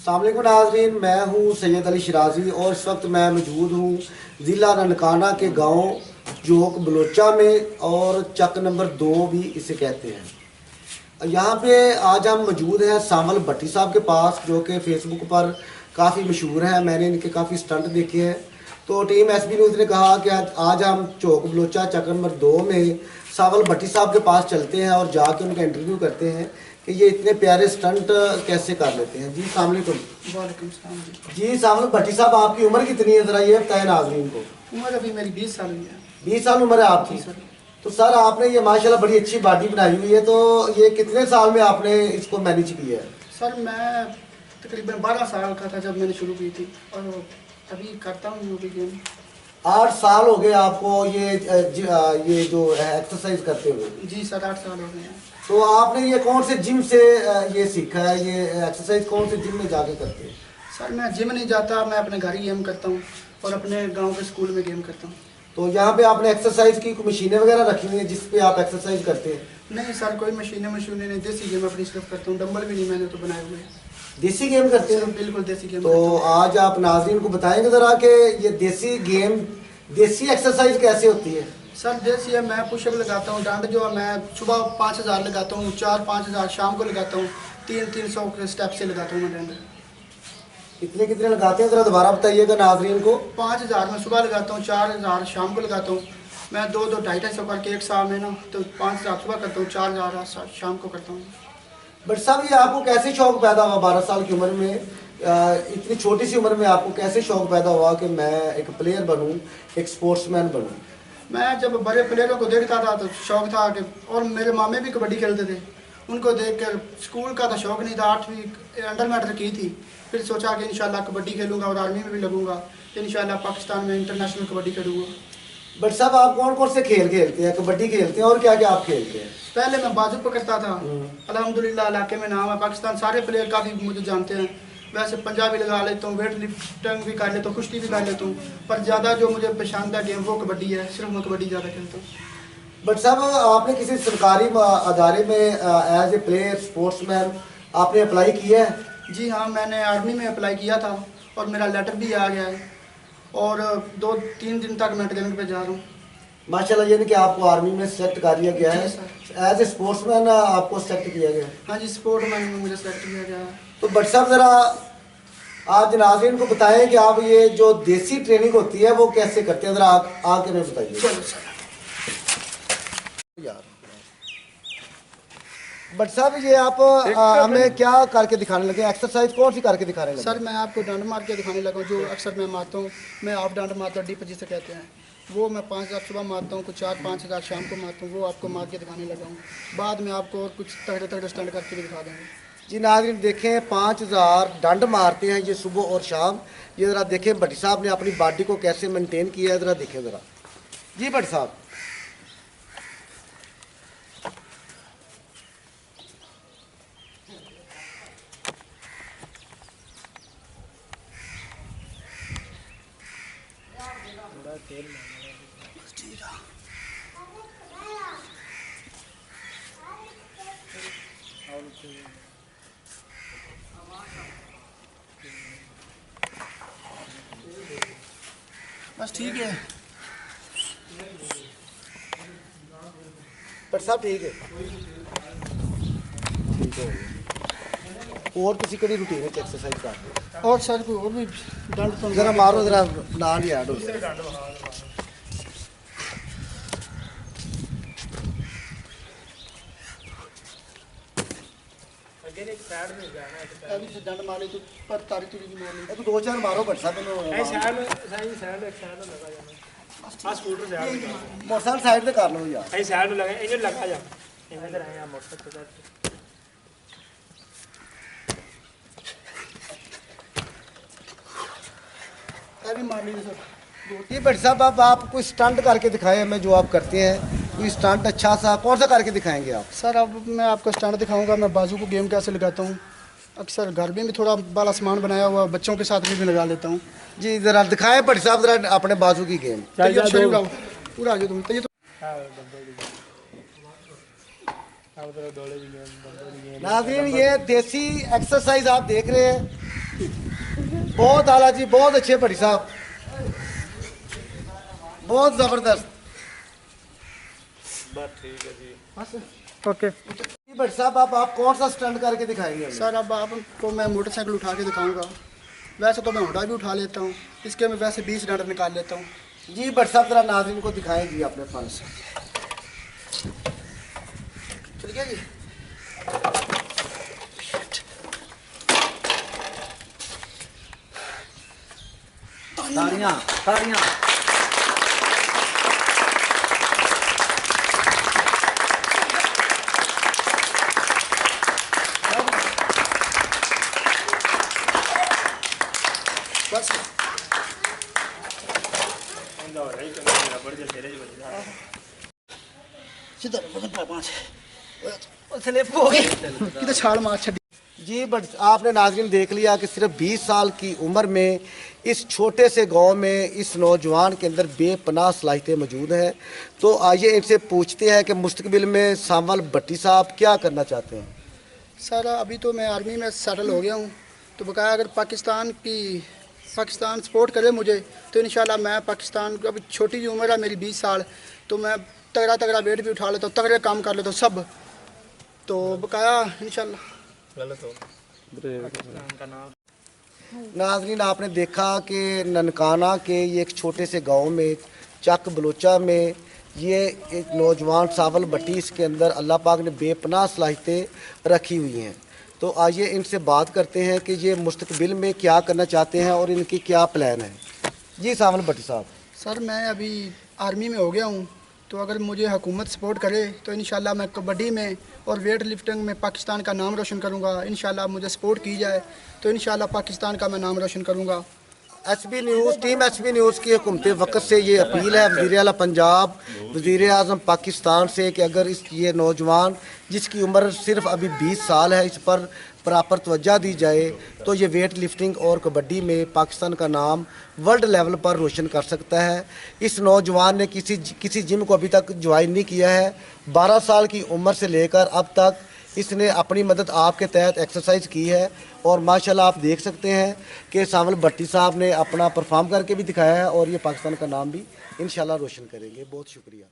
अस्सलाम वालेकुम नाज़रीन, मैं हूँ सैयद अली शराजी और इस वक्त मैं मौजूद हूँ ज़िला ननकाना के गांव जोक बलोचा में और चक नंबर 2 भी इसे कहते हैं। यहाँ पे आज हम मौजूद हैं सामल भट्टी साहब के पास, जो कि फेसबुक पर काफ़ी मशहूर हैं। मैंने इनके काफ़ी स्टंट देखे हैं। तो टीम एसबी न्यूज़ ने कहा कि आज हम चौक बलोचा चक नंबर 2 में सावल भट्टी साहब के पास चलते हैं और जाके उनका इंटरव्यू करते हैं कि ये इतने प्यारे स्टंट कैसे कर लेते हैं। जी अस्सलाम वालेकुम। वालेकुम सलाम जी। जी सावल भट्टी साहब, आपकी उम्र कितनी है, ज़रा ये बताएं नाज़रीन को। उम्र अभी मेरी 20 साल हुई है। 20 साल उम्र है आपकी। तो सर आपने ये माशाल्लाह बड़ी अच्छी बॉडी बनाई हुई है, तो ये कितने साल में आपने इसको मैनेज किया है? सर मैं तकरीबन 12 साल का था जब मैंने शुरू की थी और अभी करता हूँ अभी गेम। 8 साल हो गए आपको ये जो एक्सरसाइज करते हुए? जी सर 8 साल हो गए हैं। तो आपने ये कौन से जिम से ये सीखा है? ये एक्सरसाइज कौन से जिम में जाके करते हैं? सर मैं जिम नहीं जाता, मैं अपने घर ही गेम करता हूँ और अपने गांव के स्कूल में गेम करता हूँ। तो यहाँ पे आपने एक्सरसाइज की मशीनें वगैरह रखी हुई हैं जिस पे आप एक्सरसाइज करते हैं? नहीं सर, कोई मशीनें नहीं, देसी गेम अपनी सिर्फ करता हूँ। डंबल भी नहीं मैंने तो बनाए हुए हैं। देसी गेम करते हैं? बिल्कुल देसी गेम। तो आज आप नाज़रीन को बताएंगे ज़रा कि ये देसी गेम, देसी एक्सरसाइज कैसे होती है? सर देसी है, मैं पुशअप लगाता हूँ, डांड जो है मैं सुबह 5000 लगाता हूँ, 4-5 हज़ार शाम को लगाता हूँ, 300 के स्टेप से लगाता हूँ मैं डांड। कितने कितने लगाते हैं ज़रा दोबारा बताइएगा नाज़रीन को। 5000 मैं सुबह लगाता हूँ, 4000 शाम को लगाता हूँ। मैं 2-2 250 करके एक साल में ना, तो 5000 सुबह करता हूँ, 4000 शाम को करता हूँ। बट साहब ये आपको कैसे शौक पैदा हुआ 12 साल की उम्र में? इतनी छोटी सी उम्र में आपको कैसे शौक पैदा हुआ कि मैं एक प्लेयर बनूं, एक स्पोर्ट्समैन बनूं? मैं जब बड़े प्लेयरों को देखता था तो शौक था कि, और मेरे मामे भी कबड्डी खेलते थे, उनको देख कर स्कूल का तो शौक नहीं था, 8वीं अंडर मैटर की थी। फिर सोचा कि इंशाल्लाह कबड्डी खेलूँगा और आर्मी में भी लगूंगा, इंशाल्लाह पाकिस्तान में इंटरनेशनल कबड्डी खेलूँगा। बट साहब आप कौन कौन से खेल खेलते हैं? कबड्डी खेलते हैं और क्या क्या आप खेलते हैं? पहले मैं बाजू पकड़ता था, अल्हम्दुलिल्लाह इलाके में नाम है, पाकिस्तान सारे प्लेयर काफ़ी मुझे जानते हैं। वैसे पंजाबी लगा लेता हूँ, वेट लिफ्टिंग भी कर लेता हूँ, कुश्ती भी कर लेता हूँ, पर ज़्यादा जो मुझे पसंद है गेम वो कबड्डी है, सिर्फ मैं कबड्डी ज़्यादा खेलता हूँ। बट साहब आपने किसी सरकारी अदारे में एज ए प्लेयर स्पोर्ट्समैन आपने अप्लाई किया है? जी हाँ, मैंने आर्मी में अप्लाई किया था और मेरा लेटर भी आ गया है और 2-3 दिन तक मैं ट्रेनिंग पे जा रहा हूँ। माशाल्लाह, यानी कि आपको आर्मी में सेलेक्ट कर लिया गया है, जी एज ए स्पोर्ट्समैन आपको सेलेक्ट किया गया है? हाँ जी, स्पोर्ट मैन में मुझे सेलेक्ट किया गया है। तो बट साहब ज़रा आज नाज़रीन को बताएं कि आप ये जो देसी ट्रेनिंग होती है वो कैसे करते हैं, ज़रा आप आके हमें बताइए। चलो सर। यार बट साहब ये आप हमें क्या करके दिखाने लगे? एक्सरसाइज कौन सी करके दिखाने लगे? सर मैं आपको डांड मार के दिखाने लगा हूँ, जो अक्सर मैं मारता हूँ। मैं आप डांड मारता हूँ, डीप जिसे कहते हैं, वो मैं 5000 सुबह मारता हूँ, कुछ 4-5 हज़ार शाम को मारता हूँ, वो आपको मार के दिखाने लगा हूँ। बाद में आपको और कुछ तगड़े तगड़े स्टंट करके भी दिखा देंगे। जी नाज़रीन देखें, 5000 डंड मारते हैं ये सुबह और शाम। ये ज़रा देखें भट्टी साहब ने अपनी बॉडी को कैसे मेंटेन किया है, ज़रा देखें ज़रा। जी भट्टी साहब। बस ठीक है। भट्टी साहब ठीक है, ठीक है। और किसी कड़ी रूटीन है एक्सरसाइज का? और सर कोई और भी दंड तो ज़रा मारो, ज़रा नाल ही ऐड हो जाए। अभी से दंड मारे तो पर तारी तुरी भी मारनी। तो 2-4 मारो भट्टी साहब। मोटरसाइकिल साइड से कर लो यार। अभी मार लीजिए सर। ये भट्टी साहब अब आप कोई स्टंट करके दिखाएं हमें, जो आप करते हैं कोई स्टंट अच्छा सा कौन सा करके दिखाएंगे आप? सर अब मैं आपको स्टंट दिखाऊंगा, मैं बाजू को गेम कैसे लगाता हूँ। अक्सर घर में भी थोड़ा बाला सामान बनाया हुआ, बच्चों के साथ भी लगा लेता हूँ। जी ज़रा दिखाएं भट्टी साहब, ज़रा अपने बाजू की गेम। पूरा आ जाओ तुम तो। नाज़रीन ये देसी एक्सरसाइज आप देख रहे हैं बहुत आला जी, बहुत अच्छे भट्टी साहब, बहुत ज़बरदस्त। बस ठीक है जी। ओके जी भट्टी साहब, आप कौन सा स्टंट करके दिखाएंगे हमें? सर, अब आपको मैं मोटरसाइकिल उठा के दिखाऊंगा। वैसे तो मैं होंडा भी उठा लेता हूँ, इसके मैं वैसे 20 डंडा निकाल लेता हूँ। जी भट्टी साहब, जरा नाज़रीन को दिखाएं जी अपने फन से। ठीक है जी। तालियां तालियां। बस कितने छाल मार छड़ी। जी बट आपने नाज़रीन देख लिया कि सिर्फ 20 साल की उम्र में इस छोटे से गांव में इस नौजवान के अंदर बेपनाह सलाहियतें मौजूद हैं। तो आइए इनसे पूछते हैं कि मुस्तकबिल में सावल भट्टी साहब क्या करना चाहते हैं। सर, अभी तो मैं आर्मी में सेटल हो गया हूँ, तो बकाया अगर पाकिस्तान सपोर्ट करे मुझे, तो इंशाल्लाह मैं पाकिस्तान, अभी छोटी सी उम्र है मेरी 20 साल, तो मैं तगड़ा तगड़ा वेट भी उठा लेता हूँ, तगड़े काम कर लेता हूँ सब, तो बकाया इंशाल्लाह। नाज़रीन, आपने देखा कि ननकाना के ये एक छोटे से गांव में चक बलोचा में ये एक नौजवान सावल भट्टी, इसके अंदर अल्लाह पाक ने बेपनाह सलाहियतें रखी हुई हैं। तो आइए इनसे बात करते हैं कि ये मुस्तकबिल में क्या करना चाहते हैं और इनकी क्या प्लान है। जी सावल भट्टी साहब। सर, मैं अभी आर्मी में हो गया हूँ, तो अगर मुझे हुकूमत सपोर्ट करे तो इंशाल्लाह मैं कबड्डी में और वेट लिफ्टिंग में पाकिस्तान का नाम रोशन करूँगा। इंशाल्लाह मुझे सपोर्ट की जाए तो इंशाल्लाह पाकिस्तान का मैं नाम रोशन करूँगा। HB news team HB news की हुकूमत वक्त से ये अपील है वज़ीर आला पंजाब, वज़ीर आज़म पाकिस्तान से कि अगर ये नौजवान जिसकी उम्र सिर्फ अभी 20 साल है, इस पर प्रॉपर तवज्जो दी जाए तो ये वेट लिफ्टिंग और कबड्डी में पाकिस्तान का नाम वर्ल्ड लेवल पर रोशन कर सकता है। इस नौजवान ने किसी जिम को अभी तक ज्वाइन नहीं किया है। 12 साल की उम्र से लेकर अब तक इसने अपनी मदद आपके तहत एक्सरसाइज की है और माशाल्लाह आप देख सकते हैं कि सावल भट्टी साहब ने अपना परफॉर्म करके भी दिखाया है और ये पाकिस्तान का नाम भी इंशाल्लाह रोशन करेंगे। बहुत शुक्रिया।